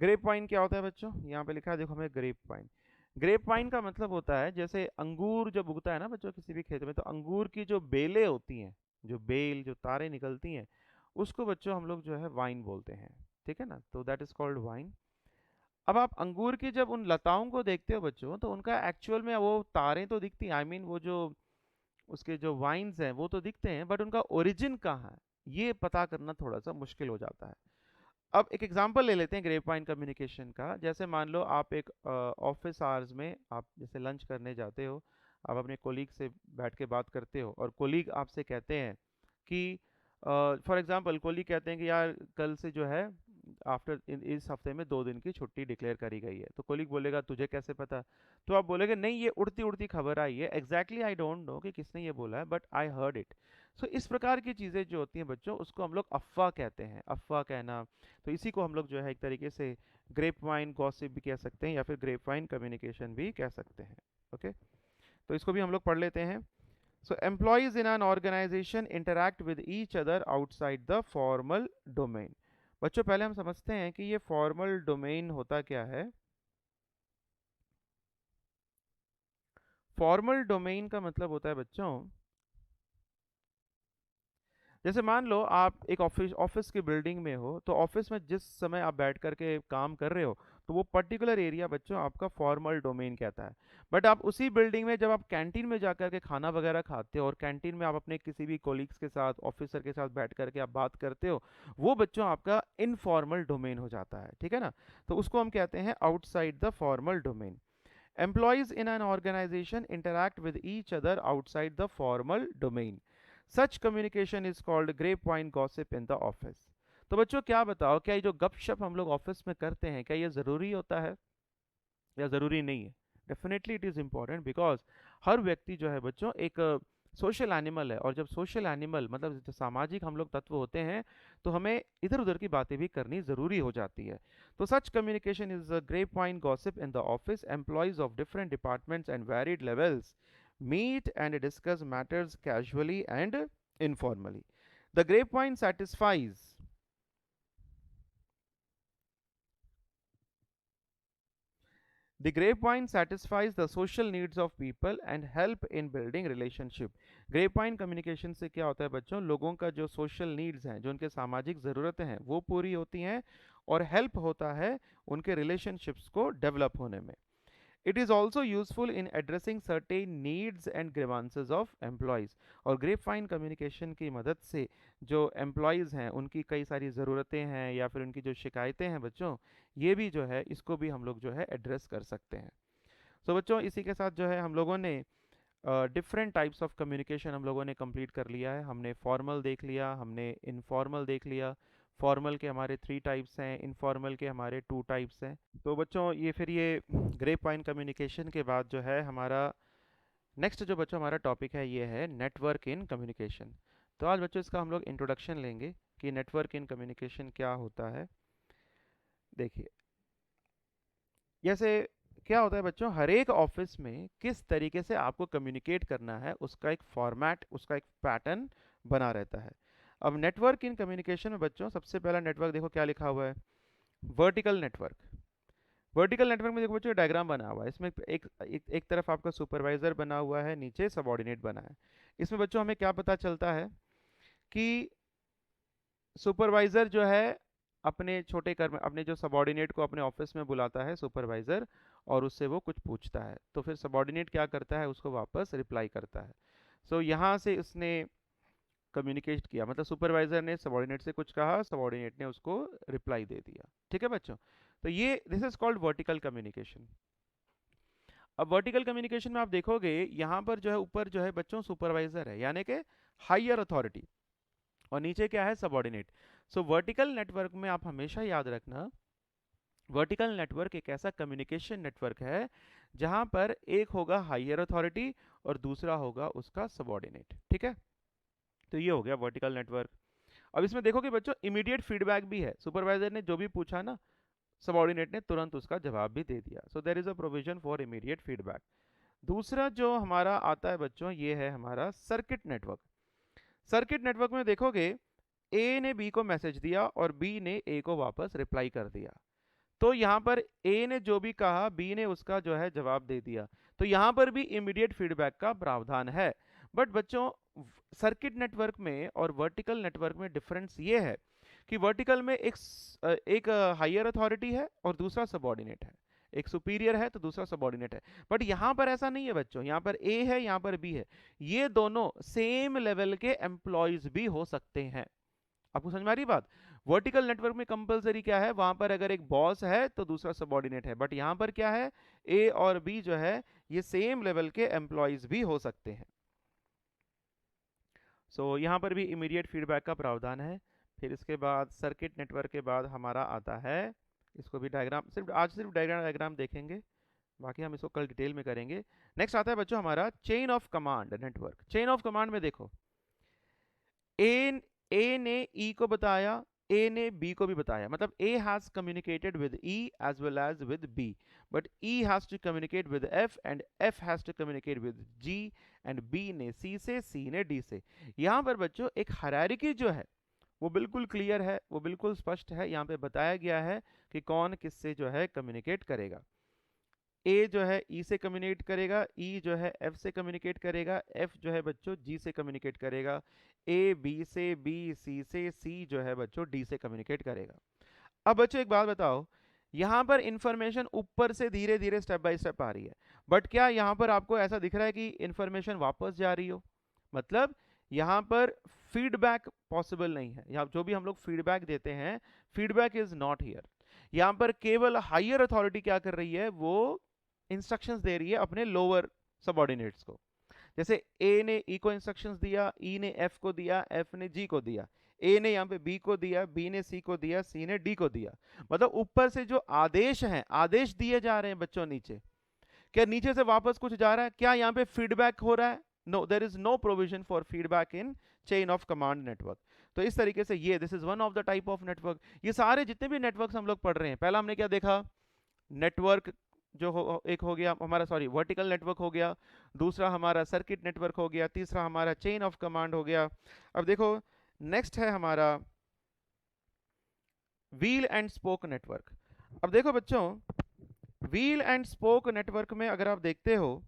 ग्रेप वाइन क्या होता है बच्चों? यहाँ पे लिखा है देखो हमें ग्रेप वाइन। ग्रेप वाइन का मतलब होता है जैसे अंगूर जब उगता है ना बच्चों किसी भी खेत में, तो अंगूर की जो बेलें होती हैं, जो बेल जो तारें निकलती हैं, उसको बच्चों हम लोग जो है वाइन बोलते हैं। ठीक है ना, तो दैट इज कॉल्ड वाइन। अब आप अंगूर की जब उन लताओं को देखते हो बच्चों, तो उनका एक्चुअल में वो तारें तो दिखती हैं, आई मीन वो जो उसके जो वाइन्स हैं वो तो दिखते हैं, बट उनका ओरिजिन कहाँ है ये पता करना थोड़ा सा मुश्किल हो जाता है। अब एक एग्जांपल ले लेते हैं ग्रेप वाइन कम्युनिकेशन का। जैसे मान लो आप एक ऑफिस आवर्स में आप जैसे लंच करने जाते हो, आप अपने कोलीग से बैठ के बात करते हो और कोलीग आपसे कहते हैं कि फॉर एग्जांपल कोलीग कहते हैं कि यार कल से जो है आफ्टर इस हफ्ते में 2 दिन की छुट्टी डिक्लेयर करी गई है। तो कोलीग बोलेगा तुझे कैसे पता? तो आप बोलेगे नहीं ये उड़ती उड़ती खबर आई है, एग्जैक्टली आई डोंट नो कि किसने ये बोला है, बट आई हर्ड इट। सो इस प्रकार की चीज़ें जो होती हैं बच्चों, उसको हम लोग अफवाह कहते हैं। अफवाह कहना, तो इसी को हम लोग जो है एक तरीके से ग्रेप वाइन गॉसिप भी कह सकते हैं या फिर ग्रेप वाइन कम्युनिकेशन भी कह सकते हैं। ओके, तो इसको भी हम लोग पढ़ लेते हैं। So employees in an organisation interact with each other outside the formal domain. बच्चों पहले हम समझते हैं कि ये फॉर्मल डोमेन होता क्या है। फॉर्मल डोमेन का मतलब होता है बच्चों, जैसे मान लो आप एक ऑफिस ऑफिस की बिल्डिंग में हो, तो ऑफिस में जिस समय आप बैठ करके काम कर रहे हो, तो वो पर्टिकुलर एरिया बच्चों आपका फॉर्मल डोमेन कहता है। बट आप उसी बिल्डिंग में जब आप कैंटीन में जा करके खाना वगैरह खाते हो और कैंटीन में आप अपने किसी भी कोलीग्स के साथ ऑफिसर के साथ बैठ करके आप बात करते हो, वो बच्चों आपका इनफॉर्मल डोमेन हो जाता है। ठीक है ना, तो उसको हम कहते हैं outside the formal domain. Employees in an organization interact with each other outside the formal domain. Such communication is called grapevine gossip in the office. तो बच्चों क्या बताओ, क्या ये जो गपशप हम लोग ऑफिस में करते हैं, क्या ये ज़रूरी होता है या ज़रूरी नहीं है? Definitely it is important, because हर व्यक्ति जो है बच्चों एक सोशल एनिमल है, और जब सोशल एनिमल मतलब जो सामाजिक हम लोग तत्व होते हैं, तो हमें इधर उधर की बातें भी करनी ज़रूरी हो जाती है। तो such communication is a grapevine gossip in the office. Employees of different departments and varied levels meet and discuss matters casually and informally. The grapevine satisfies The grapevine satisfies the social needs of people and help in building relationship. grapevine communication से क्या होता है बच्चों, लोगों का जो social needs हैं, जो उनके सामाजिक ज़रूरतें हैं, वो पूरी होती हैं और help होता है उनके relationships को develop होने में। It is also useful in addressing certain needs and grievances of employees. और grapevine communication की मदद से जो employees हैं उनकी कई सारी ज़रूरतें हैं या फिर उनकी जो शिकायतें हैं बच्चों, ये भी जो है इसको भी हम लोग जो है एड्रेस कर सकते हैं। सो बच्चों इसी के साथ जो है हम लोगों ने डिफरेंट टाइप्स ऑफ कम्युनिकेशन हम लोगों ने कंप्लीट कर लिया है। हमने फॉर्मल देख लिया, हमने इनफॉर्मल देख लिया। फॉर्मल के हमारे 3 टाइप्स हैं, इनफॉर्मल के हमारे 2 टाइप्स हैं। तो बच्चों ये फिर ये ग्रेप वाइन कम्युनिकेशन के बाद जो है हमारा नेक्स्ट जो बच्चों हमारा टॉपिक है ये है नेटवर्क इन कम्युनिकेशन। तो आज बच्चों इसका हम लोग इंट्रोडक्शन लेंगे कि नेटवर्क इन कम्युनिकेशन क्या होता है। देखिए, जैसे क्या होता है बच्चों, हर एक ऑफिस में किस तरीके से आपको कम्युनिकेट करना है उसका एक फॉर्मेट, उसका एक पैटर्न बना रहता है। अब नेटवर्क इन कम्युनिकेशन में बच्चों सबसे पहला नेटवर्क देखो क्या लिखा हुआ है, वर्टिकल नेटवर्क। वर्टिकल नेटवर्क में देखो बच्चों डायग्राम बना हुआ है, इसमें एक तरफ आपका सुपरवाइजर बना हुआ है, नीचे सबॉर्डिनेट बना है। इसमें बच्चों हमें क्या पता चलता है कि सुपरवाइजर जो है अपने छोटे कर्म अपने जो सबॉर्डिनेट को अपने ऑफिस में बुलाता है सुपरवाइजर, और उससे वो कुछ पूछता है, तो फिर सबॉर्डिनेट क्या करता है, उसको वापस रिप्लाई करता है। सो यहाँ से उसने कम्युनिकेट किया, मतलब सुपरवाइजर ने सबॉर्डिनेट से कुछ कहा, सबॉर्डिनेट ने उसको रिप्लाई दे दिया। ठीक है बच्चों, तो ये this is called vertical communication. अब वर्टिकल कम्युनिकेशन में आप देखोगे यहाँ पर जो है ऊपर जो है बच्चों सुपरवाइजर है, यानी कि हायर अथॉरिटी, और नीचे क्या है, सबॉर्डिनेट। सो वर्टिकल नेटवर्क में आप हमेशा याद रखना, वर्टिकल नेटवर्क एक ऐसा कम्युनिकेशन नेटवर्क है जहां पर एक होगा हायर अथॉरिटी और दूसरा होगा उसका सबॉर्डिनेट। ठीक है, तो ये हो गया वर्टिकल नेटवर्क। अब इसमें देखोगे बच्चों इमीडिएट फीडबैक भी है, सुपरवाइजर ने जो भी पूछा ना, सबॉर्डिनेट ने तुरंत उसका जवाब भी दे दिया। So there is a provision for immediate feedback. दूसरा जो हमारा आता है बच्चों, ये है हमारा सर्किट नेटवर्क। सर्किट नेटवर्क में देखोगे ए ने बी को मैसेज दिया और बी ने ए को वापस रिप्लाई कर दिया, तो यहाँ पर ए ने जो भी कहा बी ने उसका जो है जवाब दे दिया, तो यहाँ पर भी इमीडिएट फीडबैक का प्रावधान है। बट बच्चों सर्किट नेटवर्क में और वर्टिकल नेटवर्क में डिफरेंस ये है कि वर्टिकल में एक हायर अथॉरिटी है और दूसरा सबऑर्डिनेट है, एक सुपीरियर है तो दूसरा सबऑर्डिनेट है। बट यहाँ पर ऐसा नहीं है बच्चों, यहाँ पर ए है यहाँ पर बी है, ये दोनों सेम लेवल के एम्प्लॉयज भी हो सकते हैं। आपको समझ में आ रही बात? वर्टिकल नेटवर्क में कंपलसरी क्या है, वहां पर अगर एक बॉस है तो दूसरा सबऑर्डिनेट है, बट यहां पर क्या है, ए और बी जो है ये सेम लेवल के एम्प्लॉयज भी हो सकते हैं। सो यहाँ पर भी इमीडिएट फीडबैक का प्रावधान है। फिर इसके बाद सर्किट नेटवर्क के बाद हमारा आता है, इसको भी डायग्राम सिर्फ डायग्राम देखेंगे, बाकी हम इसको कल डिटेल में करेंगे। नेक्स्ट आता है बच्चों हमारा chain of command network. Chain of command में देखो, ए ने ई को बताया, ए ने बी को भी बताया, मतलब A has communicated with E as well as with B, but E has to communicate with F and F has to communicate with G, and B ने सी से, सी ने डी से। यहाँ पर बच्चों एक हायरार्की जो है वो बिल्कुल क्लियर है, वो बिल्कुल स्पष्ट है, यहाँ पे बताया गया है कि कौन किससे जो है कम्युनिकेट करेगा। ए जो है ई से कम्युनिकेट करेगा, ई जो है एफ से कम्युनिकेट करेगा, एफ जो है बच्चों जी से कम्युनिकेट करेगा, ए बी से, बी सी से, सी जो है बच्चों डी से कम्युनिकेट करेगा। अब बच्चों एक बात बताओ, यहाँ पर इंफॉर्मेशन ऊपर से धीरे धीरे स्टेप बाय स्टेप आ रही है, बट क्या यहाँ पर आपको ऐसा दिख रहा है कि इंफॉर्मेशन वापस जा रही हो? मतलब यहाँ पर फीडबैक पॉसिबल नहीं है। यहाँ जो भी हम लोग फीडबैक देते हैं, फीडबैक इज नॉट हियर। यहाँ पर केवल हायर अथॉरिटी क्या कर रही है, वो इंस्ट्रक्शंस दे रही है अपने लोअर सबऑर्डिनेट्स को। जैसे ए ने ई को इंस्ट्रक्शंस दिया, ई ने एफ को दिया, एफ ने जी को दिया, ए ने यहाँ पे बी को दिया, बी ने सी को दिया, सी ने डी को दिया। मतलब ऊपर से जो आदेश हैं, आदेश दिए जा रहे हैं बच्चों नीचे, क्या नीचे से वापस कुछ जा रहा है? क्या यहाँ पे फीडबैक हो रहा है? No, there is no provision for feedback in chain of command network. तो इस तरीके से ये this is one of the type of network. ये सारे जितने भी नेटवर्क्स हम लोग पढ़ रहे हैं, पहला हमने क्या देखा, नेटवर्क जो एक हो गया हमारा, सॉरी वर्टिकल नेटवर्क हो गया, दूसरा हमारा सर्किट नेटवर्क हो गया, तीसरा हमारा चेन ऑफ कमांड हो गया। अब देखो नेक्स्ट है हमारा व्हील एंड स्पोक नेटवर्क। अब देखो बच्चों, व्हील एंड स्पोक नेटवर्क में अगर आप देखते हो,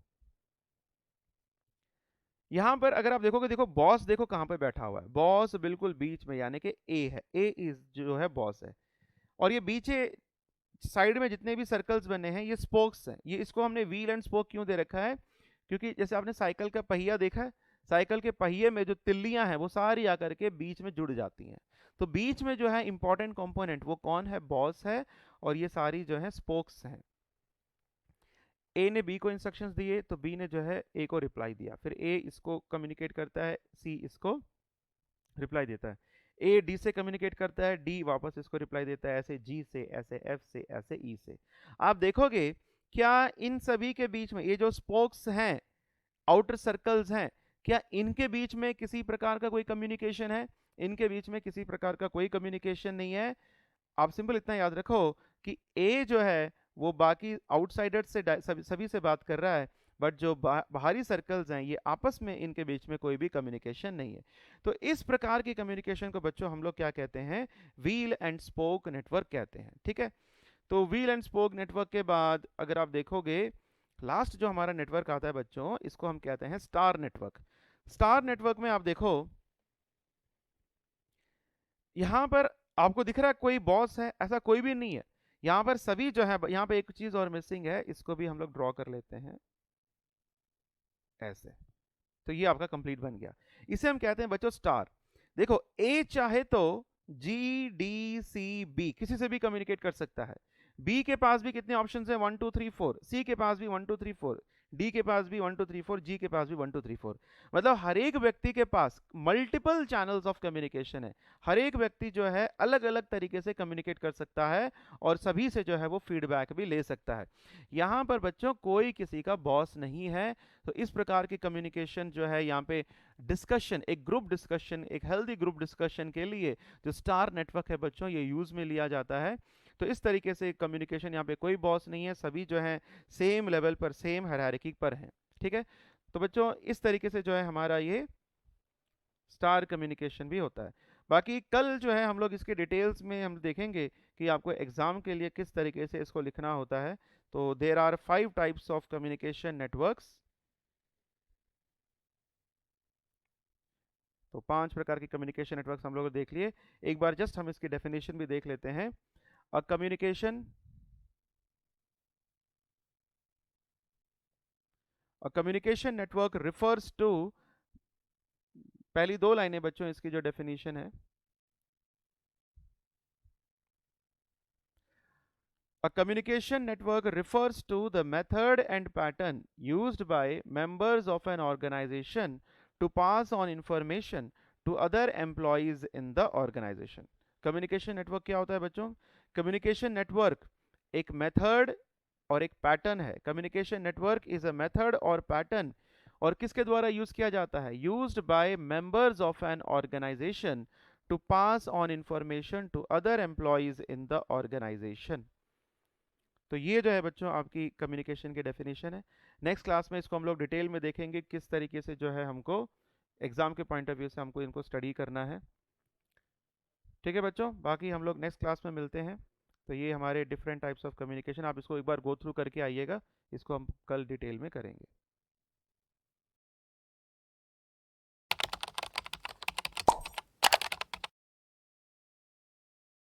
यहां पर अगर आप देखोगे, देखो बॉस देखो कहां पे बैठा हुआ है, बॉस बिल्कुल बीच में, यानी कि ए है, ए इज जो है बॉस है, और ये बीचे साइड में जितने भी सर्कल्स बने हैं ये स्पोक्स हैं। ये इसको हमने व्हील एंड स्पोक क्यों दे रखा है, क्योंकि जैसे आपने साइकिल का पहिया देखा है, साइकिल के पहिए में जो तिल्लियां हैं वो सारी आकर के बीच में जुड़ जाती हैं, तो बीच में जो है इंपॉर्टेंट कंपोनेंट वो कौन है, बॉस है, और ये सारी जो है स्पोक्स हैं। ए ने बी को इंस्ट्रक्शंस दिए तो बी ने जो है ए को रिप्लाई दिया, फिर ए इसको कम्युनिकेट करता है, सी इसको रिप्लाई देता है, ए डी से कम्युनिकेट करता है, डी वापस इसको रिप्लाई देता है, ऐसे जी से, ऐसे एफ से, ऐसे ई से। आप देखोगे क्या इन सभी के बीच में ये जो स्पोक्स हैं, आउटर सर्कल्स हैं, क्या इनके बीच में किसी प्रकार का कोई कम्युनिकेशन है? इनके बीच में किसी प्रकार का कोई कम्युनिकेशन नहीं है। आप सिंपल इतना याद रखो कि ए जो है वो बाकी आउटसाइडर्स से सभी से बात कर रहा है, बट जो बाहरी सर्कल्स हैं ये आपस में, इनके बीच में कोई भी कम्युनिकेशन नहीं है। तो इस प्रकार की कम्युनिकेशन को बच्चों हम लोग क्या कहते हैं, व्हील एंड स्पोक नेटवर्क कहते हैं। ठीक है, तो व्हील एंड स्पोक नेटवर्क के बाद अगर आप देखोगे, लास्ट जो हमारा नेटवर्क आता है बच्चों, इसको हम कहते हैं स्टार नेटवर्क। स्टार नेटवर्क में आप देखो, यहां पर आपको दिख रहा है कोई बॉस है, ऐसा कोई भी नहीं है। यहाँ पर सभी जो है, यहाँ पे एक चीज और मिसिंग है, इसको भी हम लोग ड्रॉ कर लेते हैं ऐसे, तो ये आपका कंप्लीट बन गया। इसे हम कहते हैं बच्चों स्टार। देखो ए चाहे तो जी डी सी बी किसी से भी कम्युनिकेट कर सकता है, बी के पास भी कितने ऑप्शंस हैं, 1 2 3 4, सी के पास भी 1 2 3 4, डी के पास भी 1 2 3 4, जी के पास भी 1 2 3 4। मतलब हर एक व्यक्ति के पास मल्टीपल चैनल्स ऑफ कम्युनिकेशन है, हर एक व्यक्ति जो है अलग अलग तरीके से कम्युनिकेट कर सकता है और सभी से जो है वो फीडबैक भी ले सकता है। यहाँ पर बच्चों कोई किसी का बॉस नहीं है। तो इस प्रकार की कम्युनिकेशन जो है, यहाँ पे डिस्कशन, एक ग्रुप डिस्कशन, एक हेल्दी ग्रुप डिस्कशन के लिए जो स्टार नेटवर्क है बच्चों, ये यूज में लिया जाता है। तो इस तरीके से कम्युनिकेशन, यहाँ पे कोई बॉस नहीं है, सभी जो है सेम लेवल पर, सेम हायरार्की पर हैं। ठीक है, तो बच्चों इस तरीके से जो है हमारा ये स्टार कम्युनिकेशन भी होता है। बाकी कल जो है हम लोग इसके डिटेल्स में हम देखेंगे कि आपको एग्जाम के लिए किस तरीके से इसको लिखना होता है। तो there are 5 types of communication networks. तो 5 प्रकार के कम्युनिकेशन नेटवर्क्स हम लोग देख लिए। एक बार जस्ट हम इसकी डेफिनेशन भी देख लेते हैं। A communication A communication network refers to, पहली 2 लाइनें बच्चों इसकी जो डेफिनेशन है, a communication network refers to the method and pattern used by members of an organization to pass on information to other employees in the organization। communication network क्या होता है बच्चों? communication network एक मेथड और एक pattern है। Communication network is a method और pattern, और किसके द्वारा यूज किया जाता है? Used by members of an organization to pass on information to other employees in the organization. तो ये जो है बच्चों आपकी कम्युनिकेशन की डेफिनेशन है। नेक्स्ट क्लास में इसको हम लोग डिटेल में देखेंगे किस तरीके से जो है हमको एग्जाम के पॉइंट ऑफ व्यू से हमको इनको स्टडी करना है। ठीक है बच्चों, बाकी हम लोग नेक्स्ट क्लास में मिलते हैं। तो ये हमारे डिफरेंट टाइप्स ऑफ कम्युनिकेशन, आप इसको एक बार गो थ्रू करके आइएगा, इसको हम कल डिटेल में करेंगे।